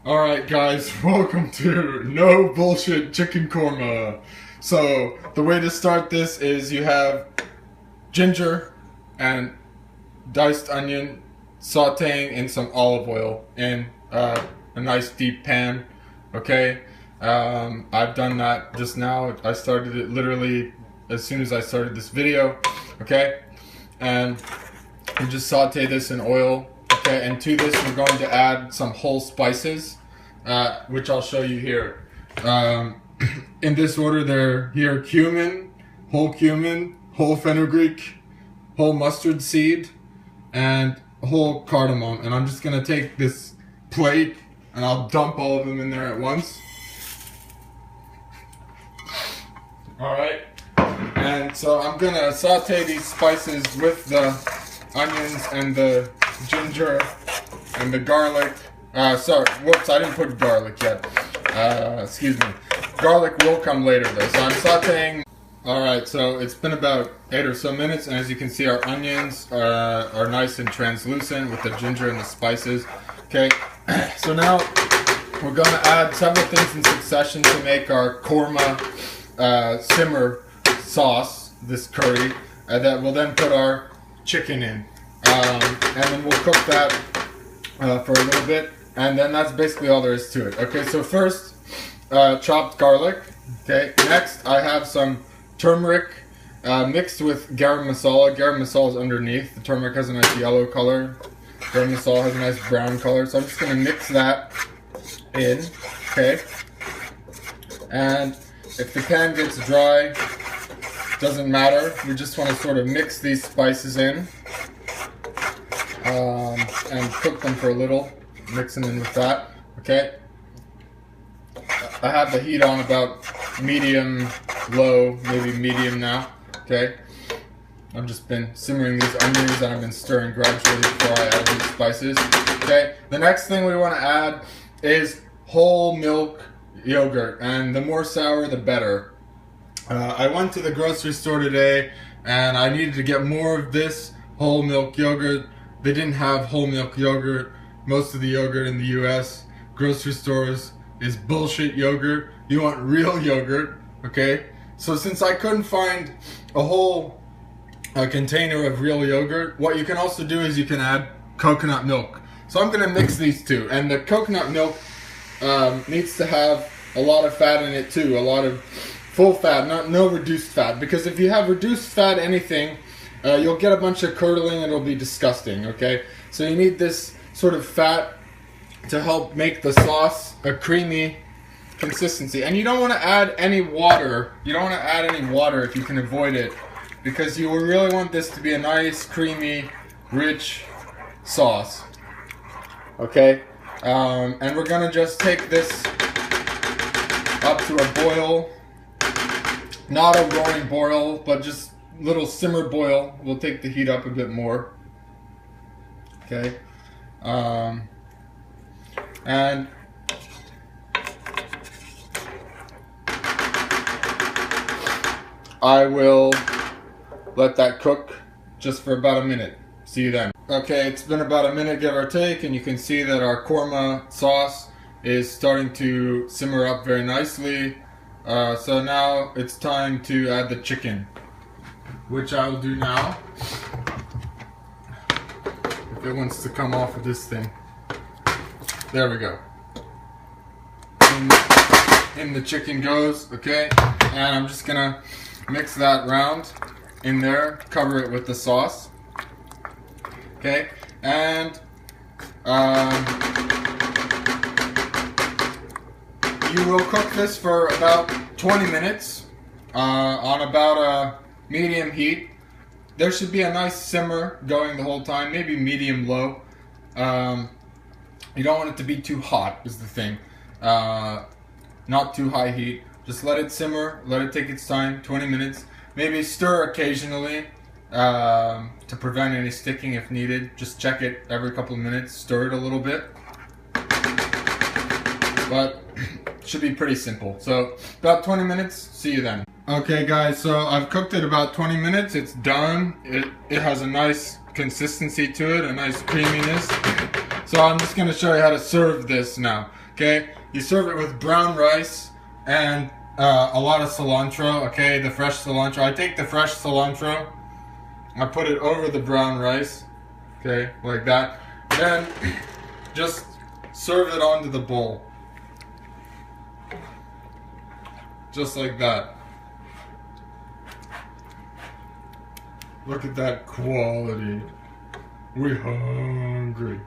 Alright guys, welcome to No Bullshit Chicken Korma. So, the way to start this is you have ginger and diced onion sauteing in some olive oil in a nice deep pan, okay? I've done that just now. I started it literally as soon as I started this video, okay? And you just saute this in oil. Okay, and to this we're going to add some whole spices, which I'll show you here. In this order, they're here: cumin, whole fenugreek, whole mustard seed, and whole cardamom. And I'm just gonna take this plate and I'll dump all of them in there at once. Alright, and so I'm gonna saute these spices with the onions and the ginger and the garlic. Sorry, whoops, I didn't put garlic yet. Excuse me. Garlic will come later though. So I'm sauteing. Alright, so it's been about 8 or so minutes, and as you can see, our onions are nice and translucent with the ginger and the spices. Okay, so now we're going to add several things in succession to make our korma simmer sauce, this curry, that we'll then put our chicken in. And then we'll cook that for a little bit, and then that's basically all there is to it. Okay, so first, chopped garlic. Okay, next I have some turmeric mixed with garam masala. Garam masala is underneath. The turmeric has a nice yellow color. Garam masala has a nice brown color. So I'm just going to mix that in. Okay, and if the pan gets dry, doesn't matter. We just want to sort of mix these spices in. And cook them for a little, mixing in with that. Okay, I have the heat on about medium low, maybe medium now. Okay, I've just been simmering these onions and I've been stirring gradually before I add these spices. Okay, the next thing we want to add is whole milk yogurt, and the more sour the better. I went to the grocery store today and I needed to get more of this whole milk yogurt. They didn't have whole milk yogurt. Most of the yogurt in the US grocery stores is bullshit yogurt. You want real yogurt, okay? So since I couldn't find a whole container of real yogurt, what you can also do is you can add coconut milk. So I'm gonna mix these two, and the coconut milk needs to have a lot of fat in it too, a lot of full fat, no reduced fat, because if you have reduced fat anything, you'll get a bunch of curdling and it'll be disgusting, okay? So you need this sort of fat to help make the sauce a creamy consistency. And you don't want to add any water. You don't want to add any water if you can avoid it, because you really want this to be a nice, creamy, rich sauce. Okay? And we're going to just take this up to a boil. Not a roaring boil, but just little simmer boil. We'll take the heat up a bit more. Okay. And I will let that cook just for about a minute. See you then. Okay, it's been about a minute, give or take, and you can see that our korma sauce is starting to simmer up very nicely. So now it's time to add the chicken, which I will do now. If it wants to come off of this thing. There we go. In the chicken goes, okay? And I'm just gonna mix that round in there, cover it with the sauce. Okay? And you will cook this for about 20 minutes on about a medium heat. There should be a nice simmer going the whole time, maybe medium low. You don't want it to be too hot is the thing. Not too high heat. Just let it simmer, let it take its time, 20 minutes. Maybe stir occasionally to prevent any sticking if needed. Just check it every couple of minutes, stir it a little bit. But it should be pretty simple. So about 20 minutes, see you then. Okay guys, so I've cooked it about 20 minutes. It's done. It has a nice consistency to it, a nice creaminess. So I'm just going to show you how to serve this now. Okay, you serve it with brown rice and a lot of cilantro. Okay, the fresh cilantro. I take the fresh cilantro, I put it over the brown rice. Okay, like that. Then just serve it onto the bowl. Just like that. Look at that quality. We hungry.